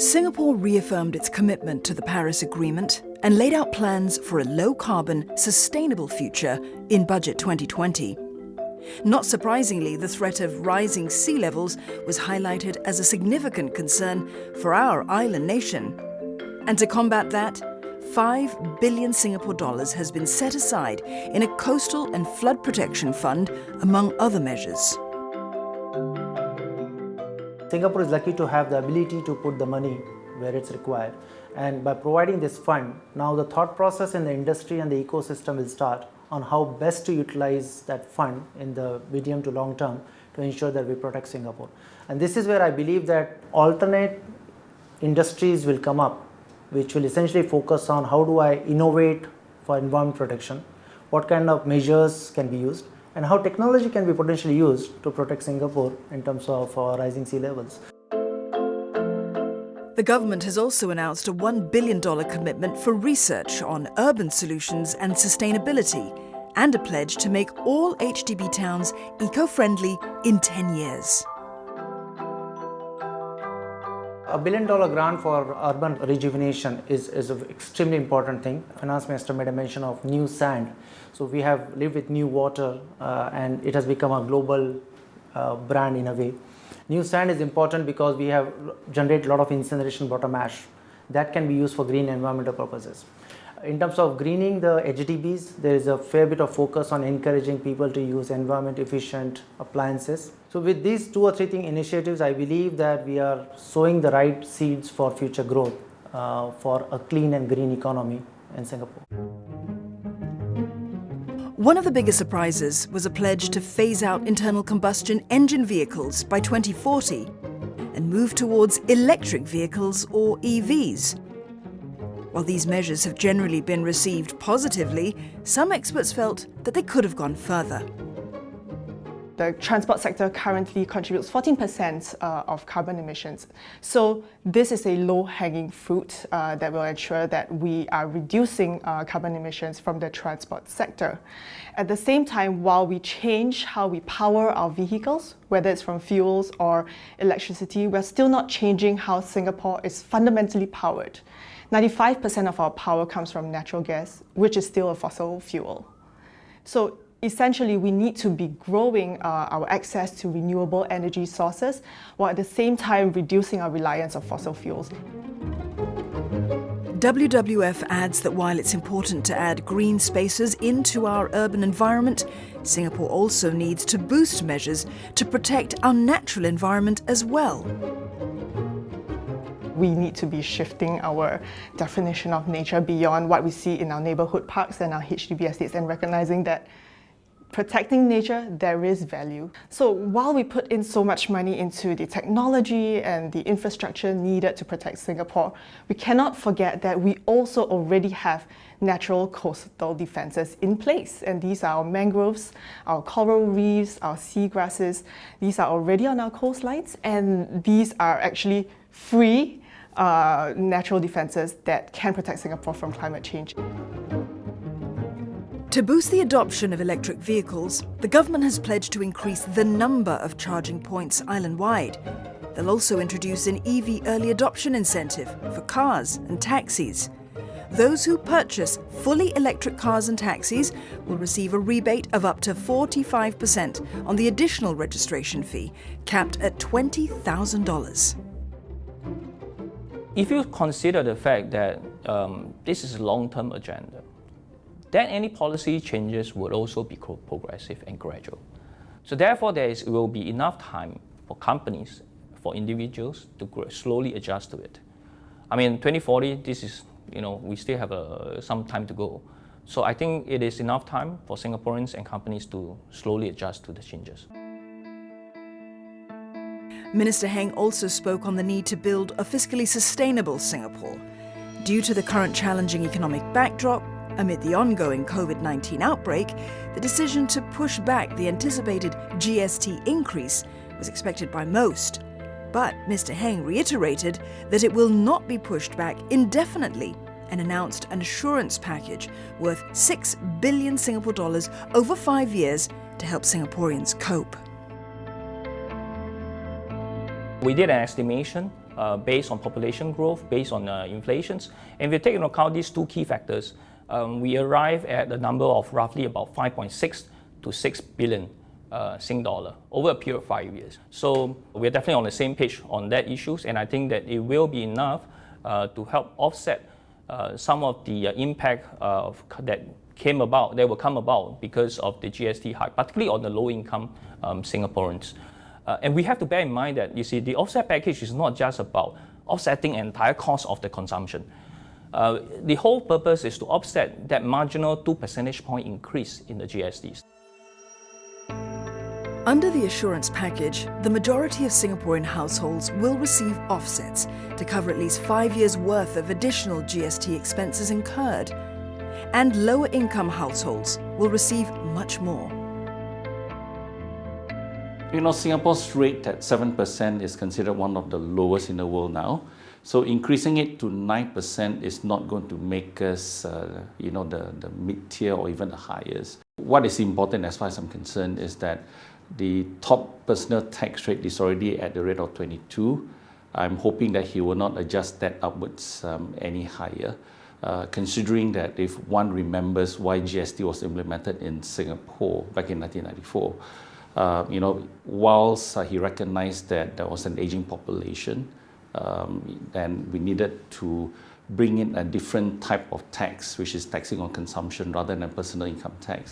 Singapore reaffirmed its commitment to the Paris Agreement and laid out plans for a low-carbon, sustainable future in Budget 2020. Not surprisingly, the threat of rising sea levels was highlighted as a significant concern for our island nation. And to combat that, 5 billion Singapore dollars has been set aside in a coastal and flood protection fund, among other measures. Singapore is lucky to have the ability to put the money where it's required. And by providing this fund, now the thought process in the industry and the ecosystem will start on how best to utilize that fund in the medium to long term to ensure that we protect Singapore. And this is where I believe that alternate industries will come up, which will essentially focus on how do I innovate for environment protection, what kind of measures can be used, and how technology can be potentially used to protect Singapore in terms of rising sea levels. The government has also announced a $1 billion commitment for research on urban solutions and sustainability, and a pledge to make all HDB towns eco-friendly in 10 years. A $1 billion grant for urban rejuvenation is an extremely important thing. Finance Minister made a mention of new sand. So we have lived with new water and it has become a global brand in a way. New sand is important because we have generated a lot of incineration bottom ash that can be used for green environmental purposes. In terms of greening the HDBs, there is a fair bit of focus on encouraging people to use environment efficient appliances. So with these 2 or 3 initiatives, I believe that we are sowing the right seeds for future growth for a clean and green economy in Singapore. One of the biggest surprises was a pledge to phase out internal combustion engine vehicles by 2040 and move towards electric vehicles or EVs. While these measures have generally been received positively, some experts felt that they could have gone further. The transport sector currently contributes 14% of carbon emissions. So this is a low-hanging fruit that will ensure that we are reducing carbon emissions from the transport sector. At the same time, while we change how we power our vehicles, whether it's from fuels or electricity, we're still not changing how Singapore is fundamentally powered. 95% of our power comes from natural gas, which is still a fossil fuel. So essentially, we need to be growing our access to renewable energy sources, while at the same time reducing our reliance on fossil fuels. WWF adds that while it's important to add green spaces into our urban environment, Singapore also needs to boost measures to protect our natural environment as well. We need to be shifting our definition of nature beyond what we see in our neighbourhood parks and our HDB estates and recognizing that protecting nature, there is value. So while we put in so much money into the technology and the infrastructure needed to protect Singapore, we cannot forget that we also already have natural coastal defences in place. And these are our mangroves, our coral reefs, our seagrasses. These are already on our coastlines, and these are actually free natural defences that can protect Singapore from climate change. To boost the adoption of electric vehicles, the government has pledged to increase the number of charging points island-wide. They'll also introduce an EV early adoption incentive for cars and taxis. Those who purchase fully electric cars and taxis will receive a rebate of up to 45% on the additional registration fee, capped at $20,000. If you consider the fact that this is a long-term agenda, then any policy changes would also be progressive and gradual. So therefore, will be enough time for companies, for individuals to slowly adjust to it. I mean, 2040, this is, we still have some time to go. So I think it is enough time for Singaporeans and companies to slowly adjust to the changes. Minister Heng also spoke on the need to build a fiscally sustainable Singapore. Due to the current challenging economic backdrop, amid the ongoing COVID-19 outbreak, the decision to push back the anticipated GST increase was expected by most. But Mr. Heng reiterated that it will not be pushed back indefinitely and announced an assurance package worth 6 billion Singapore dollars over 5 years to help Singaporeans cope. We did an estimation based on population growth, based on inflations. And if you take into account these two key factors, we arrive at a number of roughly about 5.6 to 6 billion Sing dollar over a period of 5 years. So we're definitely on the same page on that issues, and I think that it will be enough to help offset some of the impact that will come about because of the GST hike, particularly on the low-income Singaporeans. And we have to bear in mind that, you see, the offset package is not just about offsetting the entire cost of the consumption. The whole purpose is to offset that marginal 2 percentage point increase in the GSTs. Under the assurance package, the majority of Singaporean households will receive offsets to cover at least 5 years' worth of additional GST expenses incurred. And lower income households will receive much more. You know, Singapore's rate at 7% is considered one of the lowest in the world now. So increasing it to 9% is not going to make us, the mid-tier or even the highest. What is important as far as I'm concerned is that the top personal tax rate is already at the rate of 22. I'm hoping that he will not adjust that upwards any higher. Considering that if one remembers why GST was implemented in Singapore back in 1994, whilst he recognized that there was an aging population, and we needed to bring in a different type of tax, which is taxing on consumption rather than personal income tax.